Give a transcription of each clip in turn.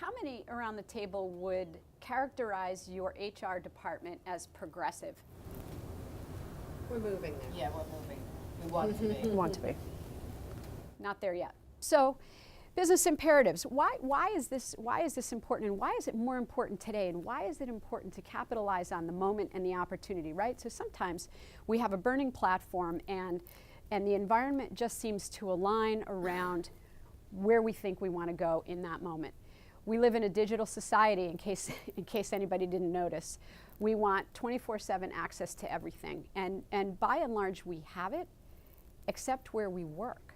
How many around the table would characterize your HR department as progressive? We're moving there. Yeah, we're moving. We want to be. We want to be. Not there yet. So, business imperatives. Why is this important, and why is it more important today, and why is it important to capitalize on the moment and the opportunity, right? So sometimes we have a burning platform and the environment just seems to align around where we think we want to go in that moment. We live in a digital society, in case anybody didn't notice. We want 24/7 access to everything, and by and large we have it, except where we work,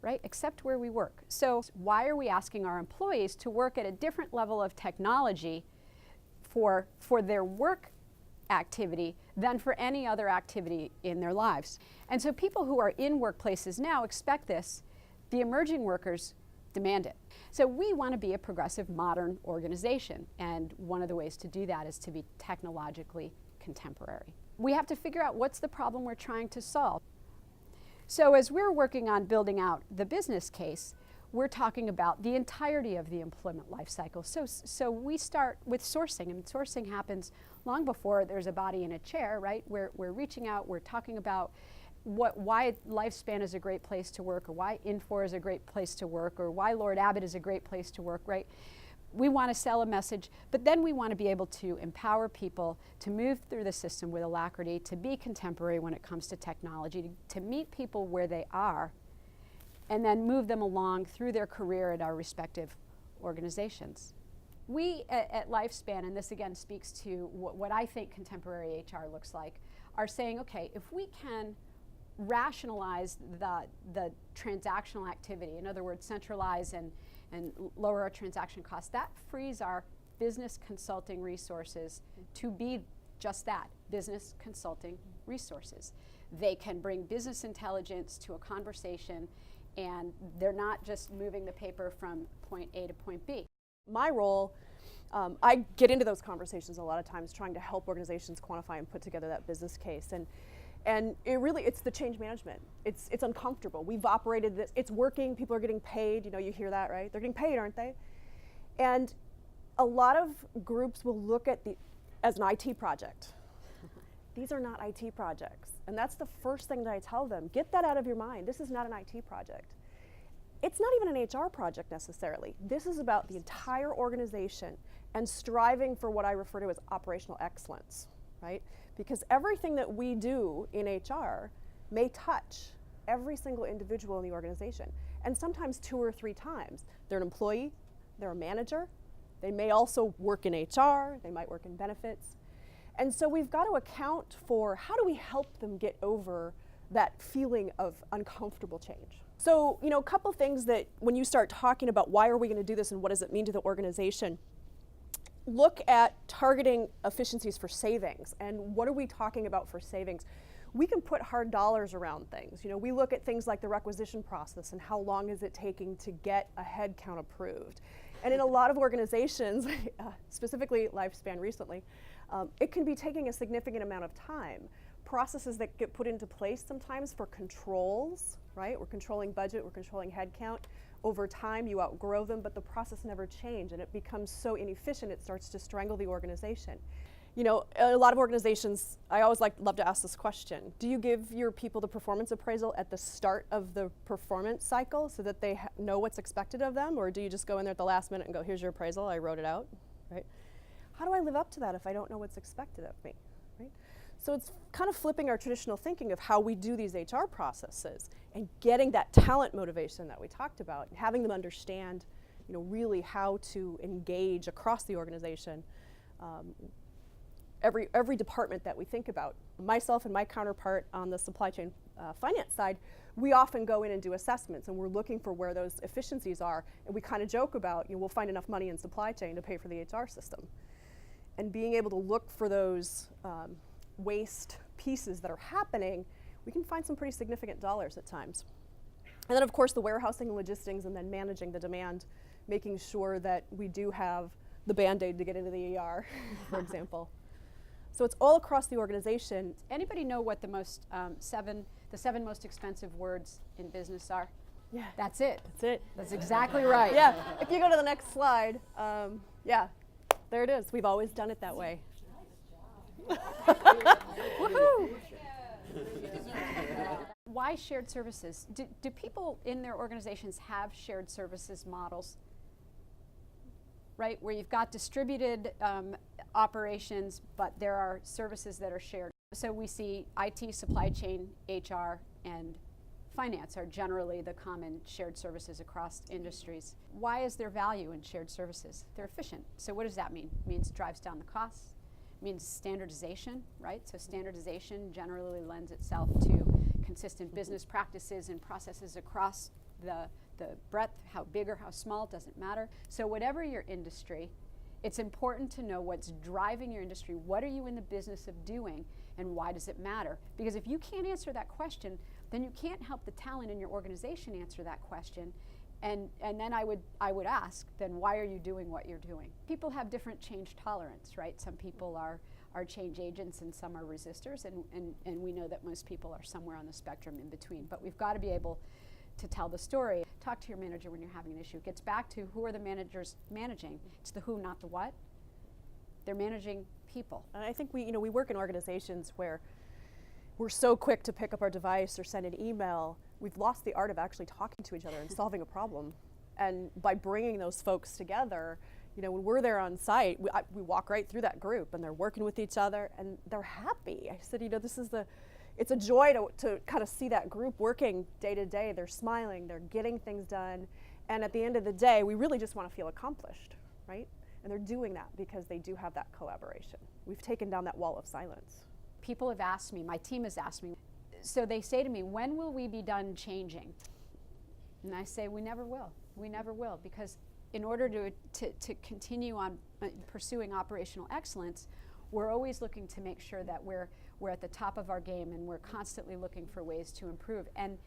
right? Except where we work. So why are we asking our employees to work at a different level of technology for their work activity than for any other activity in their lives? And so people who are in workplaces now expect this. The emerging workers demand it. So we want to be a progressive, modern organization, and one of the ways to do that is to be technologically contemporary. We have to figure out what's the problem we're trying to solve. So as we're working on building out the business case, we're talking about the entirety of the employment life cycle. So we start with sourcing, and sourcing happens long before there's a body in a chair, right? We're reaching out, we're talking about why Lifespan is a great place to work, or why Infor is a great place to work, or why Lord Abbott is a great place to work, right? We want to sell a message, but then we want to be able to empower people to move through the system with alacrity, to be contemporary when it comes to technology, to meet people where they are, and then move them along through their career at our respective organizations. We at Lifespan, and this again speaks to what I think contemporary HR looks like, are saying, okay, if we can rationalize the transactional activity, in other words, centralize and lower our transaction costs, that frees our business consulting resources to be just that, business consulting resources. They can bring business intelligence to a conversation, and they're not just moving the paper from point A to point B. My role, I get into those conversations a lot of times trying to help organizations quantify and put together that business case. And it's the change management. It's uncomfortable. We've operated this, it's working, people are getting paid, you hear that, right? They're getting paid, aren't they? And a lot of groups will look at as an IT project. These are not IT projects. And that's the first thing that I tell them. Get that out of your mind. This is not an IT project. It's not even an HR project necessarily. This is about the entire organization and striving for what I refer to as operational excellence, right? Because everything that we do in HR may touch every single individual in the organization, and sometimes 2 or 3 times. They're an employee, they're a manager, they may also work in HR, they might work in benefits. And so we've got to account for how do we help them get over that feeling of uncomfortable change. So, a couple things that when you start talking about why are we going to do this and what does it mean to the organization, look at targeting efficiencies for savings, and what are we talking about for savings? We can put hard dollars around things. We look at things like the requisition process and how long is it taking to get a head count approved. And in a lot of organizations, specifically Lifespan recently, it can be taking a significant amount of time. Processes that get put into place sometimes for controls, right? We're controlling budget, we're controlling head count. Over time, you outgrow them, but the process never changes, and it becomes so inefficient, it starts to strangle the organization. A lot of organizations, I always love to ask this question. Do you give your people the performance appraisal at the start of the performance cycle so that they know what's expected of them, or do you just go in there at the last minute and go, here's your appraisal, I wrote it out, right? How do I live up to that if I don't know what's expected of me, right? So it's kind of flipping our traditional thinking of how we do these HR processes and getting that talent motivation that we talked about, and having them understand, really how to engage across the organization. Every department that we think about, myself and my counterpart on the supply chain finance side, we often go in and do assessments, and we're looking for where those efficiencies are, and we kind of joke about, we'll find enough money in supply chain to pay for the HR system. And being able to look for those waste pieces that are happening, we can find some pretty significant dollars at times. And then of course the warehousing and logistics, and then managing the demand, making sure that we do have the Band-Aid to get into the ER, for example. So it's all across the organization. Anybody know what the 7 most expensive words in business are? Yeah. That's it. That's it. That's exactly right. Yeah. If you go to the next slide, yeah, there it is. We've always done it that way. Woohoo! Why shared services? Do people in their organizations have shared services models? Right, where you've got distributed operations, but there are services that are shared. So we see IT, supply chain, HR, and finance are generally the common shared services across industries. Why is there value in shared services? They're efficient. So what does that mean? It means it drives down the costs. It means standardization, right? So standardization generally lends itself to consistent business practices and processes across the breadth, how big or how small, doesn't matter. So whatever your industry, it's important to know what's driving your industry. What are you in the business of doing, and why does it matter? Because if you can't answer that question, then you can't help the talent in your organization answer that question. And then I would ask, then why are you doing what you're doing? People have different change tolerance, right? Some people are change agents and some are resistors, and we know that most people are somewhere on the spectrum in between. But we've got to be able to tell the story. Talk to your manager when you're having an issue. It gets back to who are the managers managing. It's the who, not the what. They're managing people. And I think we work in organizations where we're so quick to pick up our device or send an email. We've lost the art of actually talking to each other and solving a problem. And by bringing those folks together, when we're there on site, we walk right through that group and they're working with each other and they're happy. I said, it's a joy to kind of see that group working day to day. They're smiling, they're getting things done. And at the end of the day, we really just want to feel accomplished, right? And they're doing that because they do have that collaboration. We've taken down that wall of silence. People have asked me, my team has asked me, so they say to me, when will we be done changing? And I say, we never will. We never will, because in order to continue on pursuing operational excellence, we're always looking to make sure that we're at the top of our game, and we're constantly looking for ways to improve. And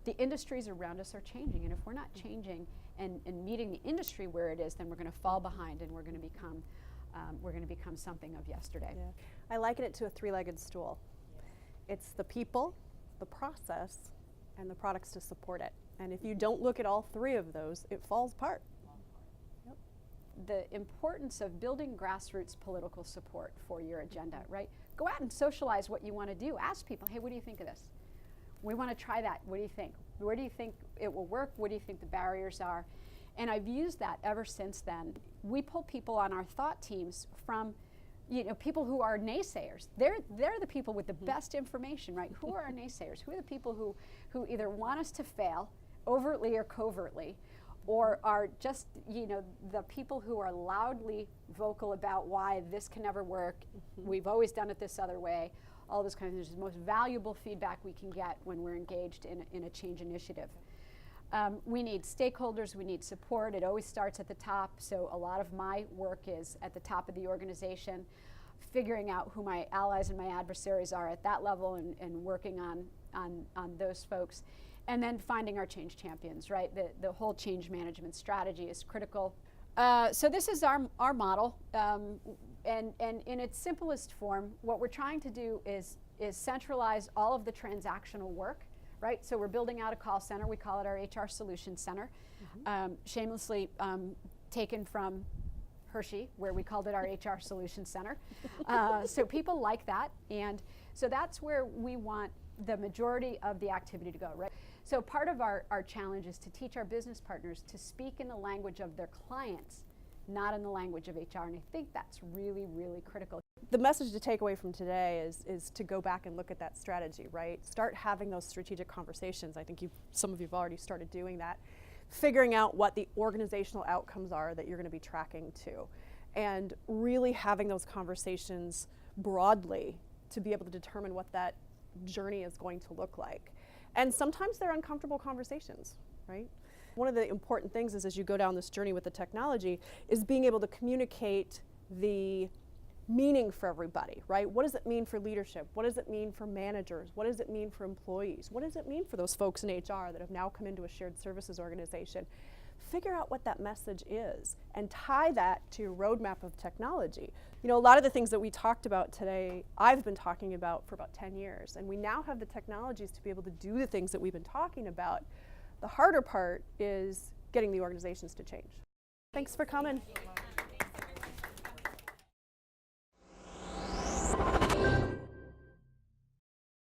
the industries around us are changing, and if we're not changing and meeting the industry where it is, then we're going to fall behind, and we're going to become something of yesterday. Yeah. I liken it to a three-legged stool. It's the people, the process, and the products to support it. And if you don't look at all three of those, it falls apart. Yep. The importance of building grassroots political support for your agenda, right? Go out and socialize what you want to do. Ask people, hey, what do you think of this? We want to try that. What do you think? Where do you think it will work? What do you think the barriers are? And I've used that ever since then. We pull people on our thought teams from people who are naysayers. They're the people with the best information, right? Who are our naysayers? Who are the people who either want us to fail, overtly or covertly, or are just, the people who are loudly vocal about why this can never work, we've always done it this other way, all this kind of things. It's the most valuable feedback we can get when we're engaged in a change initiative. We need stakeholders, we need support. It always starts at the top, so a lot of my work is at the top of the organization, figuring out who my allies and my adversaries are at that level and working on those folks. And then finding our change champions, right? The whole change management strategy is critical. So this is our model, and in its simplest form, what we're trying to do is centralize all of the transactional work, right? So we're building out a call center. We call it our HR Solutions Center, shamelessly taken from Hershey, where we called it our HR Solutions Center. So people like that, and so that's where we want the majority of the activity to go, right? So part of our challenge is to teach our business partners to speak in the language of their clients, not in the language of HR, and I think that's really, really critical. The message to take away from today is to go back and look at that strategy, right? Start having those strategic conversations. I think some of you have already started doing that. Figuring out what the organizational outcomes are that you're going to be tracking to, and really having those conversations broadly to be able to determine what that journey is going to look like. And sometimes they're uncomfortable conversations, right? One of the important things is, as you go down this journey with the technology, is being able to communicate the meaning for everybody, right? What does it mean for leadership? What does it mean for managers? What does it mean for employees? What does it mean for those folks in HR that have now come into a shared services organization? Figure out what that message is and tie that to your roadmap of technology. A lot of the things that we talked about today, I've been talking about for about 10 years, and we now have the technologies to be able to do the things that we've been talking about, The harder part is getting the organizations to change. Thanks for coming.